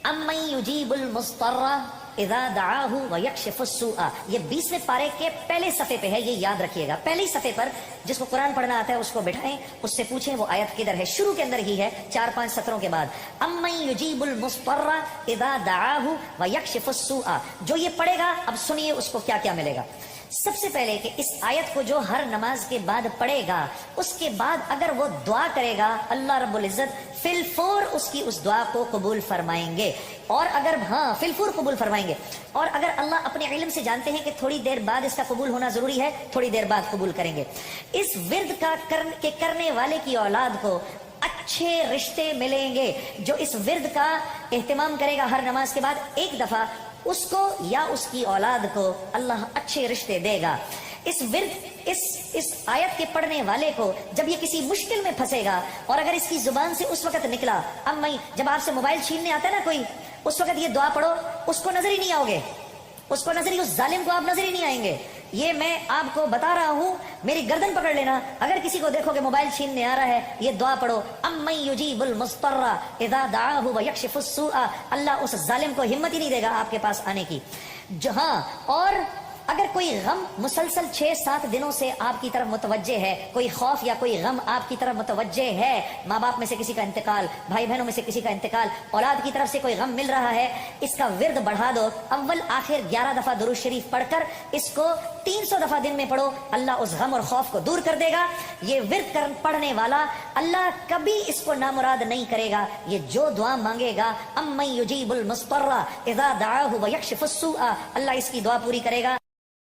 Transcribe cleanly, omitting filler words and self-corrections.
अम्मन युजीबुल मुस्तर्रा इज़ा दआहु व यक्शिफु सुआ। ये 20वें पारे के पहले सफ़े पे है, ये याद रखिएगा। पहले ही सफ़े पर जिसको कुरान पढ़ना आता है उसको बिठाएं, उससे पूछें वो आयत किधर है। शुरू के अंदर ही है, 4-5 सत्रों के बाद। अम्मन युजीबुल मुस्तर्रा इज़ा दआहु व यक्शिफु सुआ। जो ये पढ़ेगा, अब सुनिए उसको क्या क्या मिलेगा। सबसे पहले कि इस आयत को जो हर नमाज के बाद पढ़ेगा, उसके बाद अगर वो दुआ करेगा, अल्लाह रब्बुल इज्जत फिलफोर उसकी उस दुआ को कबूल फरमाएंगे। और अगर फिलफोर कबूल फरमाएंगे। और अगर अल्लाह अपने इल्म से जानते हैं कि थोड़ी देर बाद इसका कबूल होना जरूरी है, थोड़ी देर बाद कबूल करेंगे। इस विर्द का करने वाले की औलाद को अच्छे रिश्ते मिलेंगे। जो इस विर्द का एहतमाम करेगा हर नमाज के बाद एक दफा, उसको या उसकी औलाद को अल्लाह अच्छे रिश्ते देगा। इस विर्द इस आयत के पढ़ने वाले को जब ये किसी मुश्किल में फंसेगा, और अगर इसकी जुबान से उस वक्त निकला, अब मैं जब आपसे मोबाइल छीनने आता है ना कोई, उस वक्त ये दुआ पढ़ो, उसको नजर ही नहीं आओगे, उसको नजर ही, उस जालिम को आप नजर ही नहीं आएंगे। ये मैं आपको बता रहा हूं, मेरी गर्दन पकड़ लेना। अगर किसी को देखोगे मोबाइल छीनने आ रहा है, ये दुआ पढ़ो, अम्मन युजीबुल मुस्तर्रा इज़ा दआहु व यक्शिफु सुआ। अल्लाह उस जालिम को हिम्मत ही नहीं देगा आपके पास आने की। जहां और अगर कोई गम मुसलसल 6-7 दिनों से आपकी तरफ मुतवज्जे है, कोई खौफ या कोई गम आपकी तरफ मुतवज्जे है, माँ बाप में से किसी का इंतकाल, भाई बहनों में से किसी का इंतकाल, औलाद की तरफ से कोई गम मिल रहा है, इसका विर्द बढ़ा दो। अव्वल आखिर 11 दफा दुरूद शरीफ पढ़कर इसको 300 दफा दिन में पढ़ो, अल्लाह उस गम और खौफ को दूर कर देगा। ये विर्द पढ़ने वाला अल्लाह कभी इसको नामुराद नहीं करेगा। ये जो दुआ मांगेगा, अम्मन युजीबुल मुस्तर्रा इज़ा दआहु व यक्शिफु सुआ, अल्लाह इसकी दुआ पूरी करेगा।